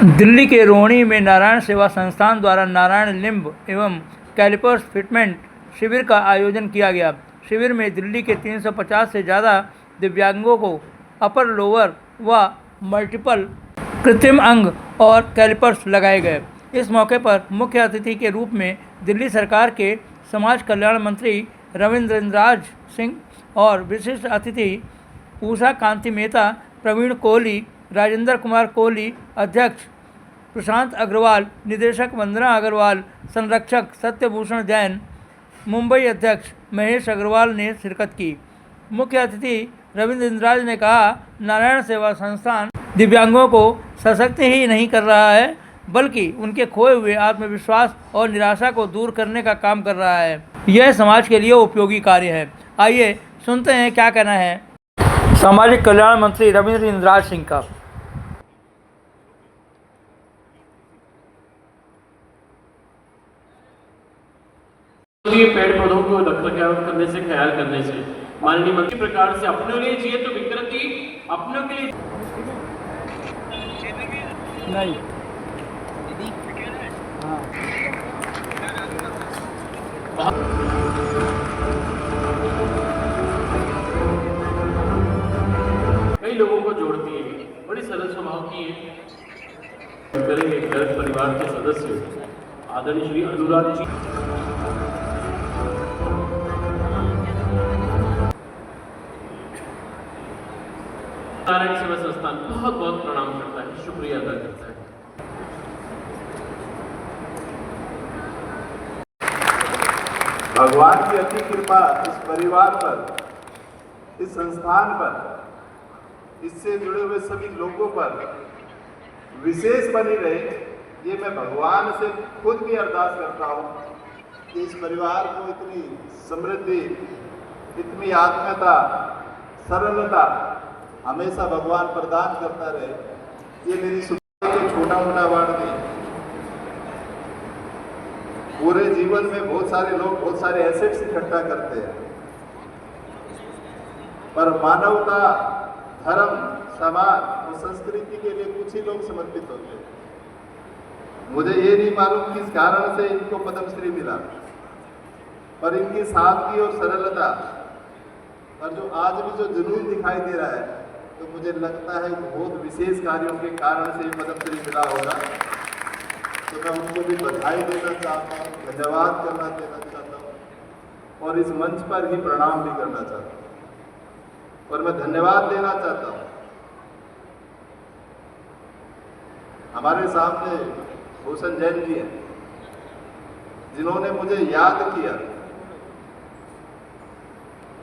दिल्ली के रोहिणी में नारायण सेवा संस्थान द्वारा नारायण लिम्ब एवं कैलिपर्स फिटमेंट शिविर का आयोजन किया गया। शिविर में दिल्ली के 350 से ज़्यादा दिव्यांगों को अपर लोअर व मल्टीपल कृत्रिम अंग और कैलिपर्स लगाए गए। इस मौके पर मुख्य अतिथि के रूप में दिल्ली सरकार के समाज कल्याण मंत्री रविंद्रराज सिंह और विशिष्ट अतिथि उषा कांति मेहता, प्रवीण कोहली, राजेंद्र कुमार कोहली, अध्यक्ष प्रशांत अग्रवाल, निदेशक वंदना अग्रवाल, संरक्षक सत्यभूषण जैन, मुंबई अध्यक्ष महेश अग्रवाल ने शिरकत की। मुख्य अतिथि रविंद्रराज ने कहा, नारायण सेवा संस्थान दिव्यांगों को सशक्त ही नहीं कर रहा है, बल्कि उनके खोए हुए आत्मविश्वास और निराशा को दूर करने का काम कर रहा है। यह समाज के लिए उपयोगी कार्य है। आइए सुनते हैं क्या कहना है सामाजिक कल्याण मंत्री रविंद्रराज सिंह का। पेड़ पौधों को रखरखाव करने से, ख्याल करने से माननीय मंत्री प्रकार से अपने लिए चाहिए तो विकृति अपनों के लिए नहीं। कई लोगों को जोड़ती है, बड़ी सरल स्वभाव की है। करेंगे घर परिवार के सदस्य आदरणीय श्री अनुराग जी नारायण सेवा संस्थान बहुत बहुत प्रणाम करता है, शुक्रिया अदा करता है। भगवान की अति कृपा इस परिवार पर, इस संस्थान पर, इससे जुड़े हुए सभी लोगों पर विशेष बनी रहे, ये मैं भगवान से खुद भी अरदास करता हूँ कि इस परिवार को इतनी समृद्धि, इतनी आत्मीयता, सरलता हमेशा भगवान प्रदान करता रहे। ये मेरी सुख तो छोटा मोटा वार्ड नहीं, पूरे जीवन में बहुत सारे लोग बहुत सारे एसेट्स इकट्ठा करते हैं, पर मानवता, धर्म, समाज और संस्कृति के लिए कुछ ही लोग समर्पित होते हैं। मुझे ये नहीं मालूम किस कारण से इनको पद्मश्री मिला, पर इनकी सादगी और सरलता और जो आज भी जो जुनून दिखाई दे रहा है, तो मुझे लगता है बहुत विशेष कार्यों के कारण से पद्मश्री मिला होगा। तो मैं उनको भी बधाई देना चाहता हूँ, धन्यवाद देना चाहता हूँ और इस मंच पर ही प्रणाम भी करना चाहता हूँ। और मैं धन्यवाद देना चाहता हूँ हमारे सामने भूषण जैन जी हैं, जिन्होंने मुझे याद किया।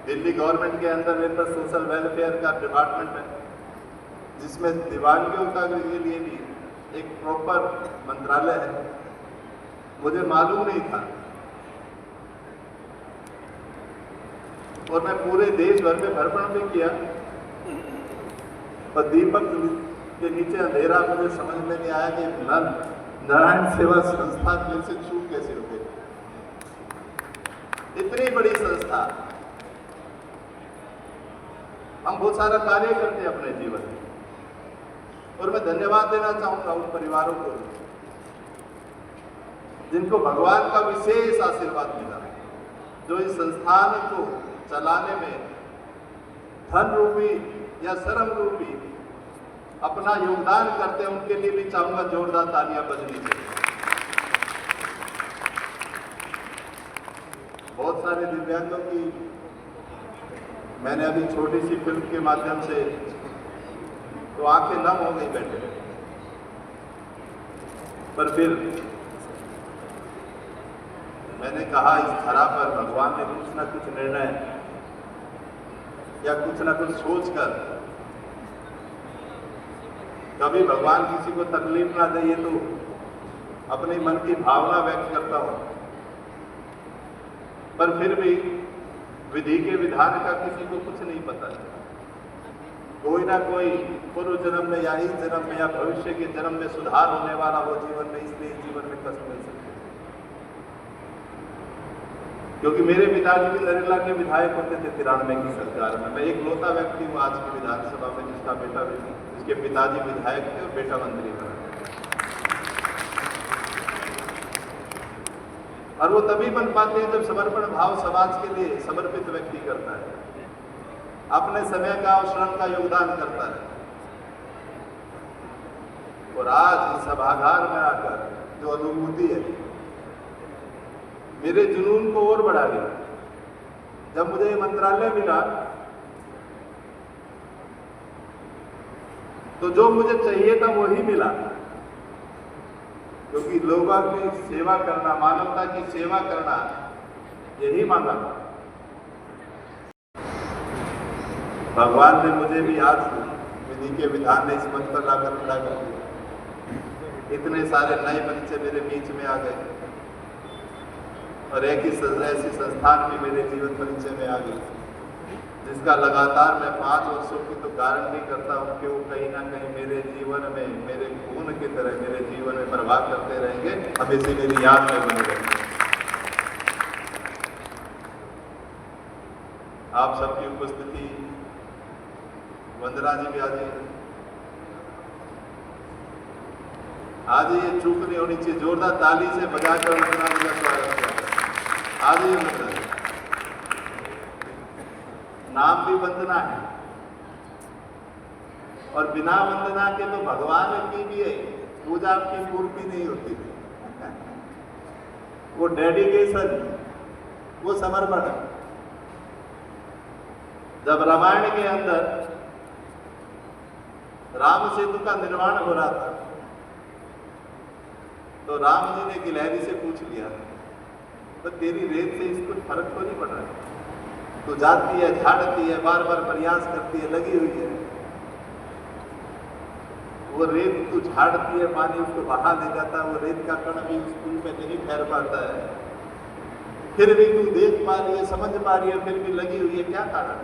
दिल्ली गवर्नमेंट के अंदर मेरे पास सोशल वेलफेयर का डिपार्टमेंट है, जिसमें दिव्यांगों का के लिए भी एक प्रॉपर मंत्रालय है। मुझे मालूम नहीं था और मैं पूरे देश भर में भ्रमण भी किया, पर दीपक के नीचे अंधेरा मुझे समझ में नहीं आया कि नारायण सेवा संस्थान में से चूक कैसे हो गई। इतनी बड़ी संस्था, हम बहुत सारा कार्य करते हैं अपने जीवन में, और मैं धन्यवाद देना चाहूंगा उन परिवारों को जिनको भगवान का विशेष आशीर्वाद मिला, जो इस संस्थान को चलाने में धन रूपी या श्रम रूपी अपना योगदान करते हैं। उनके लिए भी चाहूंगा जोरदार तालियां बजनी चाहिए। बहुत सारे दिव्यांगों की मैंने अभी छोटी सी फिल्म के माध्यम से तो आंखें नम हो गई बैठे, पर फिर मैंने कहा इस धरा पर भगवान ने कुछ ना कुछ निर्णय या कुछ ना कुछ सोचकर, कभी भगवान किसी को तकलीफ ना दे, ये तो अपने मन की भावना व्यक्त करता हूं, पर फिर भी विधि के विधान का किसी को कुछ नहीं पता है। कोई ना कोई पूर्व जन्म में या इस जन्म में या भविष्य के जन्म में सुधार होने वाला हो जीवन में, इसलिए जीवन में कष्ट मिल सकते हैं। क्योंकि मेरे पिताजी भी नरेला के विधायक होते थे 93 की सरकार में। मैं एक लौता व्यक्ति हूँ आज की विधानसभा में जिसका बेटा भी, जिसके पिताजी विधायक थे और बेटा मंत्री बना। और वो तभी बन पाते हैं जब समर्पण भाव समाज के लिए समर्पित व्यक्ति करता है, अपने समय का और श्रम का योगदान करता है। और आज इस सभागार में आकर जो अनुभूति है मेरे जुनून को और बढ़ा गया। जब मुझे ये मंत्रालय मिला तो जो मुझे चाहिए था वही मिला, क्योंकि लोगों की सेवा करना, मानवता की सेवा करना, यही मांगा था। भगवान ने मुझे भी आज विधि के विधान ने इस मंच पर लाकर खड़ा कर दिया। इतने सारे नए बच्चे मेरे बीच में आ गए और एक ही ऐसी संस्थान भी मेरे जीवन परिचय में आ गई, जिसका लगातार मैं 5 वर्षों की तो गारंटी करता हूँ कि वो कहीं ना कहीं मेरे जीवन में, मेरे खून की तरह मेरे जीवन में प्रभाव करते रहेंगे, हमेशा मेरी याद में बने रहेंगे। आप सबकी उपस्थिति, वंदना जी भी आज ये चूक नहीं होनी चाहिए, जोरदार ताली से बजाकर वंदना जी का स्वागत किया। आज ये वंदना, नाम भी वंदना है और बिना वंदना के तो भगवान की भी है पूजा की पूर्ति नहीं होती। वो डेडिकेशन, वो समर्पण। जब रामायण के अंदर राम सेतु का निर्माण हो रहा था तो राम जी ने गिलहरी से पूछ लिया, तो तेरी रेत से इसको फर्क तो नहीं पड़ रहा, तो जाती है, झाड़ती है, बार बार प्रयास करती है, लगी हुई है, वो रेत तो झाड़ती है, पानी उसको बहा ले जाता है, वो रेत का कण भी उस पुल पे नहीं ठहर पाता है, फिर भी तू देख पा रही है, समझ पा रही है, फिर भी लगी हुई है, क्या कारण?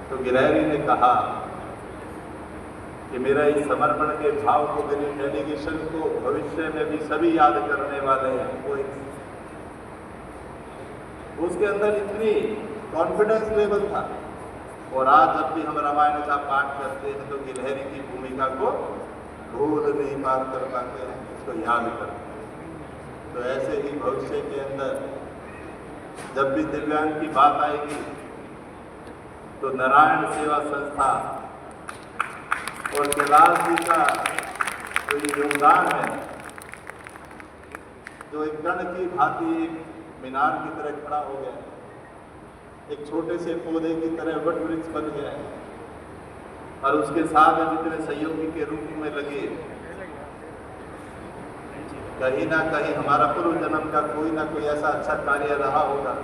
तो गिलहरी ने कहा कि मेरा इस समर्पण के भाव को, मेरी डेडिकेशन को भविष्य में भी सभी याद करने वाले हैं। वो उसके अंदर इतनी कॉन्फिडेंस लेवल था। और आज जब भी हम रामायण का पाठ करते हैं तो गिलहरी की भूमिका को भूल नहीं पार कर पाते हैं, इसको याद करते हैं। तो ऐसे ही भविष्य के अंदर जब भी दिव्यांग की बात आएगी तो नारायण सेवा संस्था और कैलाश जी का जो योगदान है, जो एक गण की भांति एक मीनार की तरह खड़ा हो गया, एक छोटे से पौधे की तरह वट वृक्ष बन गया है, और उसके साथ जितने सहयोगी के रूप में लगे, कहीं ना कहीं हमारा पूर्व जन्म का कोई ना कोई ऐसा अच्छा कार्य रहा होगा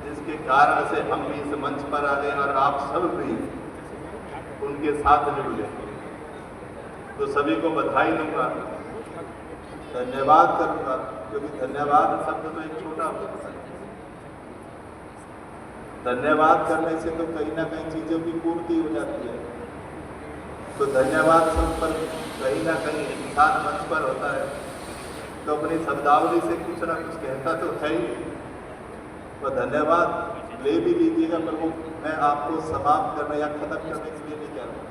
जिसके कारण से हम भी इस मंच पर आ गए और आप सब भी उनके साथ जुड़ गए। तो सभी को बधाई दूंगा, धन्यवाद करूंगा, क्योंकि धन्यवाद शब्द तो एक छोटा होता है। धन्यवाद करने से तो कहीं ना कहीं चीजों की पूर्ति हो जाती है। तो धन्यवाद शब्द पर कहीं ना कहीं इंसान मंच पर होता है तो अपनी शब्दावली से कुछ ना कुछ कहता तो है ही। तो धन्यवाद ले भी लीजिएगा, पर वो मैं आपको समाप्त करने या खत्म करने के लिए नहीं कह रहा हूँ।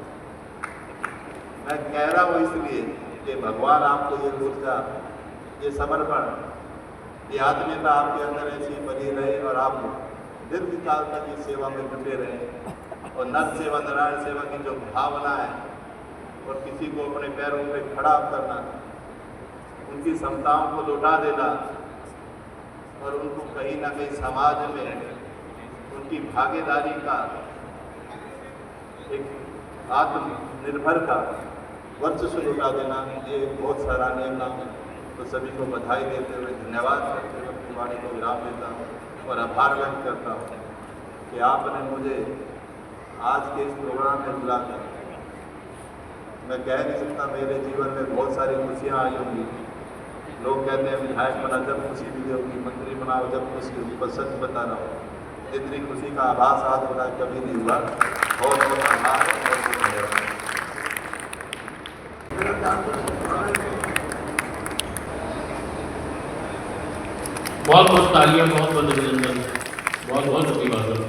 मैं कह रहा हूँ इसलिए कि भगवान आपको ये ऊर्जा, ये समर्पण, ये आत्मीयता आपके अंदर ऐसी बनी रहे और आप दीर्घ काल तक इस सेवा में जुटे रहे। और नर सेवा, नारायण सेवा की जो भावना है और किसी को अपने पैरों पे खड़ा करना, उनकी क्षमताओं को लौटा देना और उनको कहीं ना कहीं समाज में उनकी भागीदारी का, एक आत्मनिर्भर का वर्चस्व लौटा देना, ये बहुत सराहनीय काम है। तो सभी को बधाई देते हुए, धन्यवाद करते हुए अपनी वाणी को विराम देता हूँ और आभार व्यक्त करता हूँ कि आपने मुझे आज के इस प्रोग्राम में बुलाकर, मैं कह नहीं सकता मेरे जीवन में बहुत सारी खुशियाँ आई होंगी। लोग कहते हैं विधायक बना जब खुशी मिली होगी, मंत्री बनाओ जब खुशी होगी, पर सच बता रहा हूँ इतनी खुशी का आभास आज होना कभी नहीं हुआ। बहुत बहुत आभार, बहुत बहुत धन्यवाद। बहुत बहुत तालियां, बहुत बहुत अभिनंदन, बहुत बहुत अभिवादन।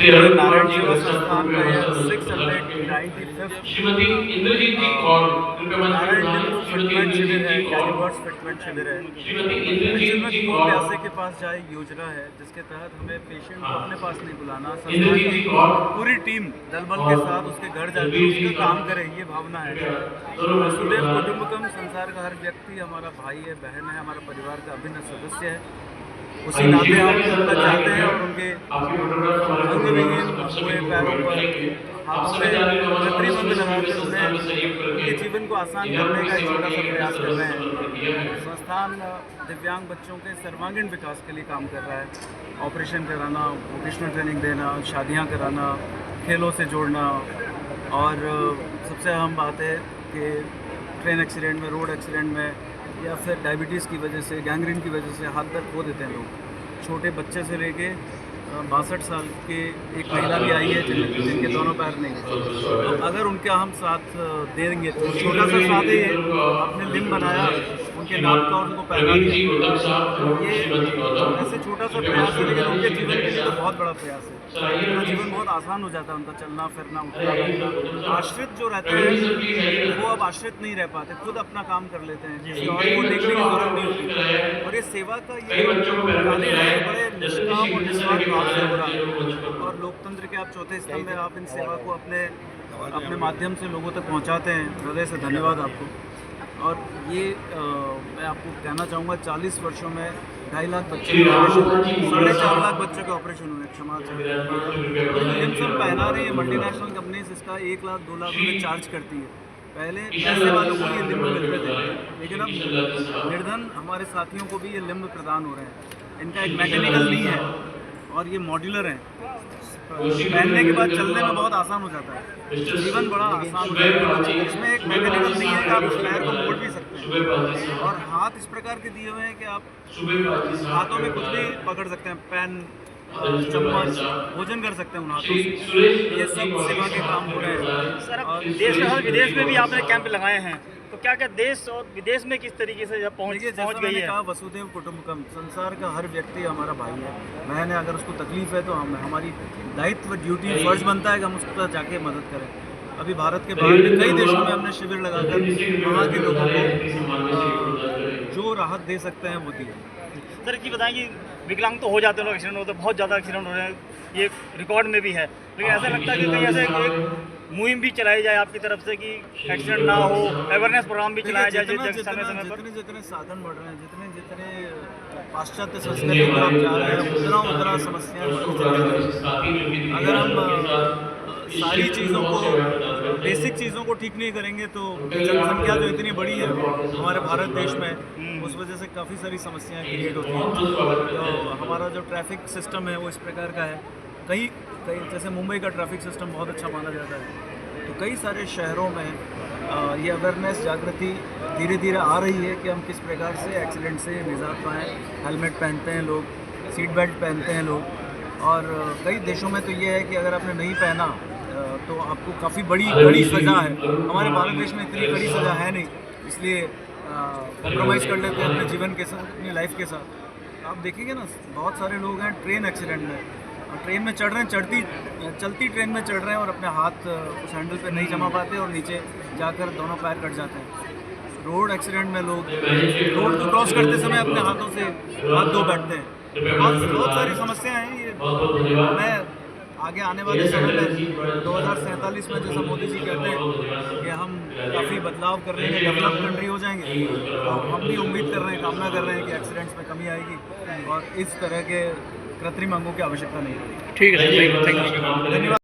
श्री अरुण नारायण जी सेवा वस्त्र संस्थान का यह श्रीमती 695th श्रीमती इंद्रजीत जी कौर कृपया मंच पर नारायण बुलाएं। लिम्ब श्रीमती फिटमेंट शिविर इंद्रजीत है, जी कौर कैलिपर्स फिटमेंट शिविर है। श्रीमती एक्चुअल इंद्रजीत में जी कुओं कौर प्यासे के पास जाए योजना है, जिसके तहत हमें पेशेंट को अपने पास नहीं बुलाना, इंद्रजीत जी कौर पूरी टीम दल बल के साथ उसके घर जाकर उसका काम करे, ये भावना है। वसुदेव कुटुंबकम, संसार का हर व्यक्ति हमारा भाई है, बहन है, हमारा परिवार का अभिन्न सदस्य है। उसी नाते हम उन तक जाते हैं और उनके अंगविहीन हुए पैरों पर, हाथों में कृत्रिम अंग लगाकर उनके जीवन को आसान करने का एक छोटा सा प्रयास कर रहे हैं। संस्थान दिव्यांग बच्चों के सर्वांगीण विकास के लिए काम कर रहा है। ऑपरेशन कराना, वोकेशनल ट्रेनिंग देना, शादियां कराना, खेलों से जोड़ना, और सबसे अहम बात है कि ट्रेन एक्सीडेंट में, रोड एक्सीडेंट में, या फिर डायबिटीज़ की वजह से, गैंग्रीन की वजह से हाथ पैर खो देते हैं लोग। छोटे बच्चे से लेके 62 साल के एक महिला भी आई है जिनके दोनों पैर नहीं है। तो अगर उनका हम साथ देंगे तो छोटा सा साथ ही है, अपने लिम्ब बनाया, उनके नाक का उनको पहना दिया। ये ऐसे छोटा सा प्रयास है, लेकिन उनके जीवन के लिए तो बहुत बड़ा प्रयास है। उनका जीवन बहुत आसान हो जाता है, उनका चलना फिरना, उठना बैठना। आश्रित जो रहते हैं वो अब आश्रित नहीं रह पाते, खुद अपना काम कर लेते हैं, किसी और को देखने की जरूरत नहीं होती। और ये सेवा का ये कार्य है, बड़े निष्काम और निस्वार्थ भाव से हो रहा है। और लोकतंत्र के आप चौथे स्तंभ में आप इन सेवा को अपने माध्यम से लोगों तक पहुंचाते हैं। हृदय से धन्यवाद आपको। और ये मैं आपको कहना चाहूँगा, 40 वर्षों में 2.5 लाख बच्चे के ऑपरेशन, 4.5 लाख बच्चों के ऑपरेशन हुए, क्षमा चाहिए। लिम्स हम पहना रही है, मल्टीनेशनल कंपनीज इसका 1 लाख 2 लाख रुपये चार्ज करती है। पहले पैसे वालों को ये लिम्ब मिलते थे, लेकिन अब निर्धन हमारे साथियों को भी ये लिम्ब प्रदान हो रहे हैं। इनका एक मैकेनिकल नहीं है और ये मॉड्यूलर हैं। पहनने के बाद चलने में बहुत आसान हो जाता है, जीवन बड़ा आसान हो जाता है। इसमें एक मैकेनिकल नहीं है कि आप पैर को मोड़ भी सकते हैं, और हाथ इस प्रकार के दिए हुए हैं कि आप हाथों में कुछ भी पकड़ सकते हैं, पेन, चम्मच, भोजन कर सकते हैं उन हाथों से। ये सब सेवा के काम हो रहे हैं। सर, देश में विदेश में भी आपने कैंप लगाए हैं, तो क्या क्या देश और विदेश में किस तरीके से पहुंच गई है? कहा, वसुदेव कुटुंबकम, संसार का हर व्यक्ति हमारा भाई है, बहन है। अगर उसको तकलीफ है तो हमारी दायित्व, ड्यूटी, फर्ज बनता है कि हम उसको जाके मदद करें। अभी भारत के बाहर भी कई देशों में हमने शिविर लगाकर वहाँ के लोगों को जो राहत दे सकते हैं वो दी। सर की बताएं कि विकलांग तो हो जाते हैं लोग, एक्सीडेंट होते हैं, बहुत ज़्यादा एक्सीडेंट हो रहे हैं, ये रिकॉर्ड में भी है, लेकिन ऐसा लगता है कि कहीं ऐसे एक मुहिम भी चलाई जाए आपकी तरफ से कि एक्सीडेंट ना हो, अवेयरनेस प्रोग्राम भी चलाया जाए समय समय पर। जितने साधन बढ़ रहे हैं, जितने पाश्चात्य संस्कृति की तरफ जा रहे हैं, उतना समस्याएं बढ़ती जा रही हैं। अगर हम सारी चीज़ों को, बेसिक चीज़ों को ठीक नहीं करेंगे तो जनसंख्या जो इतनी बड़ी है हमारे भारत देश में, उस वजह से काफ़ी सारी समस्याएं क्रिएट होती हैं। तो हमारा जो ट्रैफिक सिस्टम है वो इस प्रकार का है। कई जैसे मुंबई का ट्रैफिक सिस्टम बहुत अच्छा माना जाता है, तो कई सारे शहरों में ये अवेयरनेस, जागृति धीरे धीरे आ रही है कि हम किस प्रकार से एक्सीडेंट से निजात पाएँ। हेलमेट पहनते हैं लोग, सीट बेल्ट पहनते हैं लोग, और कई देशों में तो ये है कि अगर आपने नहीं पहना तो आपको काफ़ी बड़ी सज़ा है। हमारे भारत देश में इतनी बड़ी सज़ा है नहीं, इसलिए कॉम्प्रोमाइज़ कर लेते हैं अपने जीवन के साथ, अपनी लाइफ के साथ। आप देखेंगे ना, बहुत सारे लोग हैं ट्रेन एक्सीडेंट में, ट्रेन में चढ़ रहे हैं, चलती ट्रेन में चढ़ रहे हैं और अपने हाथ उस हैंडल पे नहीं जमा पाते और नीचे जाकर दोनों पैर कट जाते हैं। रोड एक्सीडेंट में लोग रोड को क्रॉस करते समय अपने हाथों से हाथ धो बैठते हैं। बहुत सारी समस्याएं हैं। ये मैं आगे आने वाले समय में 2047 में, जैसा मोदी जी कहते हैं कि हम काफ़ी बदलाव कर लेंगे, डेवलप कंट्री हो जाएंगे, तो हम भी उम्मीद कर रहे हैं, कामना कर रहे हैं कि एक्सीडेंट्स में कमी आएगी और इस तरह के कृत्रिम अंगों की आवश्यकता नहीं होगी। ठीक है, थैंक यू। धन्यवाद।